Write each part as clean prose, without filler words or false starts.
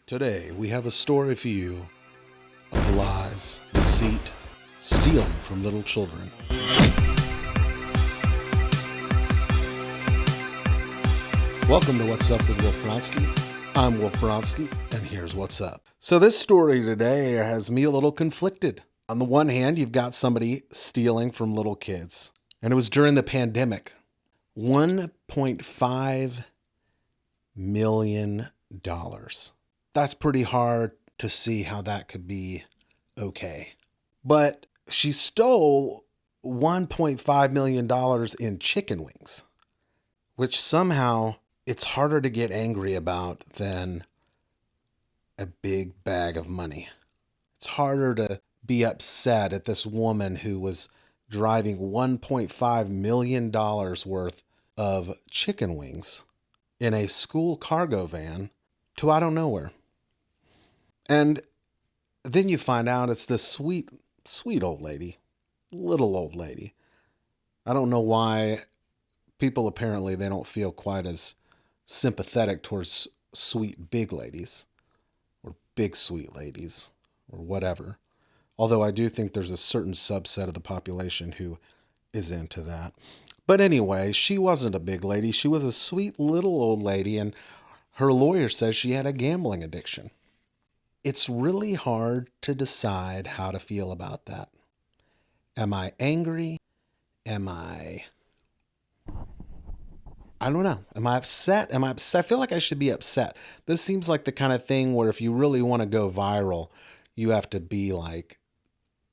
Today, we have a story for you of lies, deceit, stealing from little children. Welcome to What's Up with Wolf Bronski. I'm Wolf Bronski, and here's what's up. So this story today has me a little conflicted. On the one hand, you've got somebody stealing from little kids, and it was during the pandemic. $1.5 million. That's pretty hard to see how that could be okay. But she stole $1.5 million in chicken wings, which somehow it's harder to get angry about than a big bag of money. It's harder to be upset at this woman who was driving $1.5 million worth of chicken wings in a school cargo van to I don't know where. And then you find out it's this sweet, sweet old lady, little old lady. I don't know why people apparently they don't feel quite as sympathetic towards sweet big ladies or big sweet ladies or whatever. Although I do think there's a certain subset of the population who is into that. But anyway, she wasn't a big lady. She was a sweet little old lady, and her lawyer says she had a gambling addiction. It's really hard to decide how to feel about that. Am I angry? I don't know. Am I upset? I feel like I should be upset. This seems like the kind of thing where if you really want to go viral, you have to be like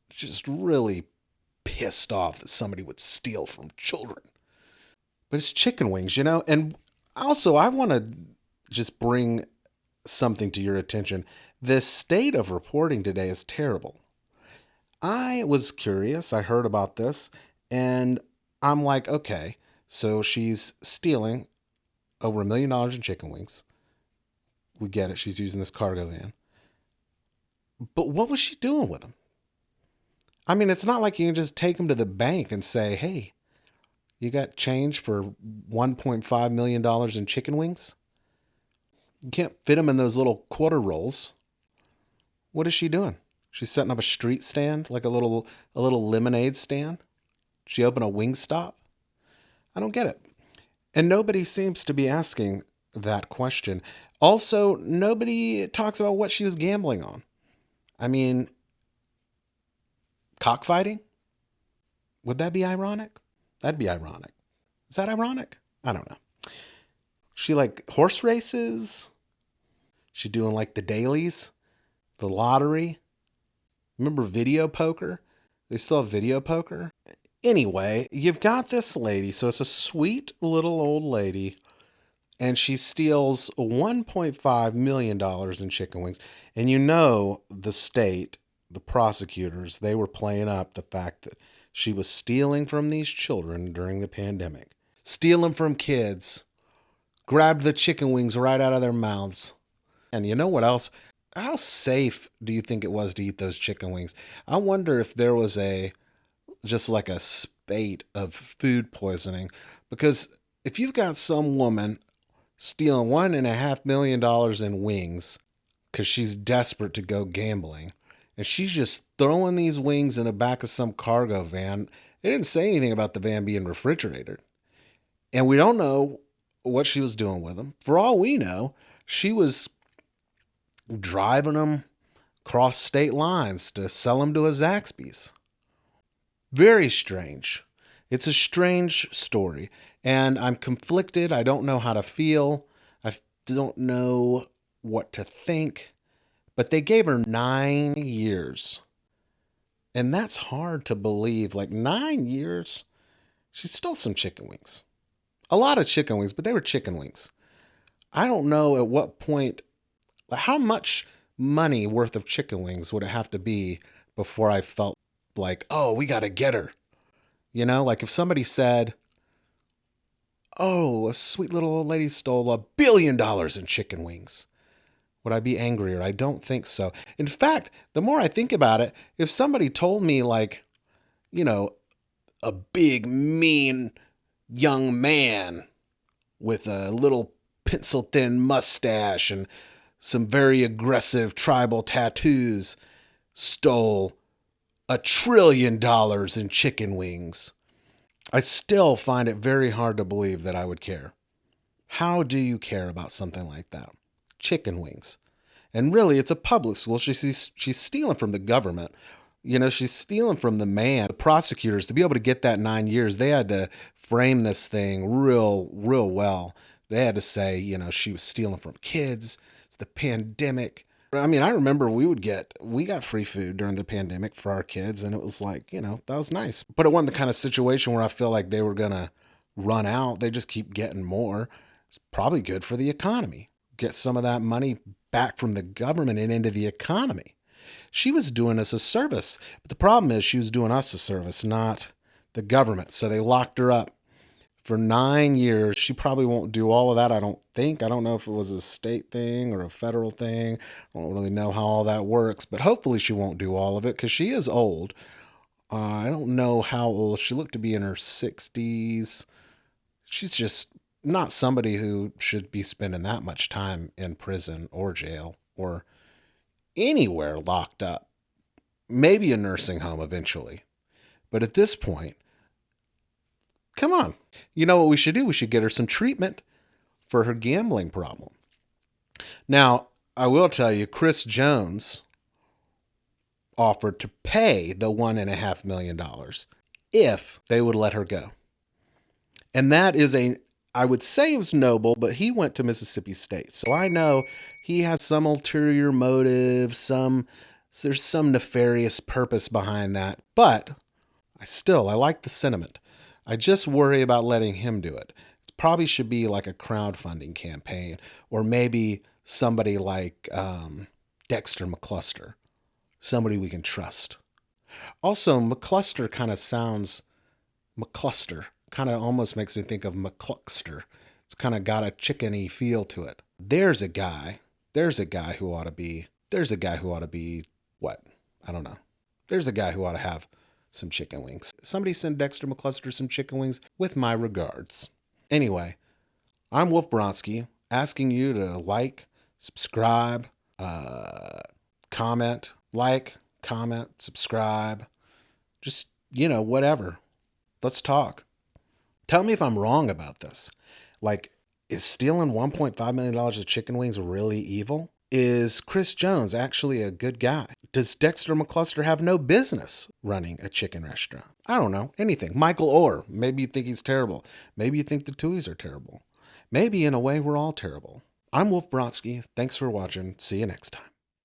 just really pissed off that somebody would steal from children. But it's chicken wings, you know? And also, I want to just bring something to your attention. This state of reporting today is terrible. I was curious. I heard about this, and I'm like, okay, so she's stealing over $1 million in chicken wings. We get it. She's using this cargo van. But what was she doing with them? I mean, it's not like you can just take them to the bank and say, hey, you got change for $1.5 million in chicken wings? You can't fit them in those little quarter rolls. What is she doing? She's setting up a street stand, like a little lemonade stand. She opened a wing stop. I don't get it. And nobody seems to be asking that question. Also, nobody talks about what she was gambling on. I mean, cockfighting? Would that be ironic? That'd be ironic. Is that ironic? I don't know. She like horse races? She doing like the dailies? The lottery? Remember video poker? They still have video poker? Anyway, you've got this lady. So it's a sweet little old lady. And she steals $1.5 million in chicken wings. And you know the state, the prosecutors, they were playing up the fact that she was stealing from these children during the pandemic. Stealing from kids. Grabbed the chicken wings right out of their mouths. And you know what else? How safe do you think it was to eat those chicken wings? I wonder if there was just like a spate of food poisoning. Because if you've got some woman stealing $1.5 million in wings because she's desperate to go gambling, and she's just throwing these wings in the back of some cargo van, it didn't say anything about the van being refrigerated. And we don't know what she was doing with them. For all we know, she was driving them across state lines to sell them to a Zaxby's. Very strange. It's a strange story. And I'm conflicted. I don't know how to feel. I don't know what to think. But they gave her 9 years. And that's hard to believe. Like 9 years? She stole some chicken wings. A lot of chicken wings, but they were chicken wings. I don't know at what point, how much money worth of chicken wings would it have to be before I felt like, oh, we got to get her. You know, like if somebody said, oh, a sweet little old lady stole $1 billion in chicken wings. Would I be angrier? I don't think so. In fact, the more I think about it, if somebody told me like, you know, a big, mean young man with a little pencil-thin mustache and some very aggressive tribal tattoos stole $1 trillion in chicken wings. I still find it very hard to believe that I would care. How do you care about something like that? Chicken wings. And really, it's a public school. She's stealing from the government. You know, she's stealing from the man. The prosecutors, to be able to get that 9 years, they had to frame this thing real well. They had to say, you know, she was stealing from kids. It's the pandemic. I mean, I remember we got free food during the pandemic for our kids, and it was like, you know, that was nice. But it wasn't the kind of situation where I feel like they were going to run out. They just keep getting more. It's probably good for the economy. Get some of that money back from the government and into the economy. She was doing us a service. But the problem is she was doing us a service, not the government. So they locked her up for 9 years. She probably won't do all of that, I don't think. I don't know if it was a state thing or a federal thing. I don't really know how all that works, but hopefully she won't do all of it because she is old. I don't know how old. She looked to be in her 60s. She's just not somebody who should be spending that much time in prison or jail or anywhere locked up. Maybe a nursing home eventually. But at this point, come on. You know what we should do? We should get her some treatment for her gambling problem. Now, I will tell you, Chris Jones offered to pay the $1.5 million if they would let her go. And that is I would say it was noble, but he went to Mississippi State. So I know he has some ulterior motive, there's some nefarious purpose behind that. But I like the sentiment. I just worry about letting him do it. It probably should be like a crowdfunding campaign, or maybe somebody like Dexter McCluster, somebody we can trust. Also, McCluster kind of almost makes me think of McCluckster. It's kind of got a chickeny feel to it. There's a guy who ought to be what? I don't know. There's a guy who ought to have some chicken wings. Somebody send Dexter McCluster some chicken wings with my regards. Anyway, I'm Wolf Bronsky, asking you to like, subscribe, comment, subscribe, just, whatever. Let's talk. Tell me if I'm wrong about this. Like, is stealing $1.5 million of chicken wings really evil? Is Chris Jones actually a good guy? Does Dexter McCluster have no business running a chicken restaurant? I don't know. Anything. Michael Orr. Maybe you think he's terrible. Maybe you think the Tuohys are terrible. Maybe in a way we're all terrible. I'm Wolf Bronsky. Thanks for watching. See you next time.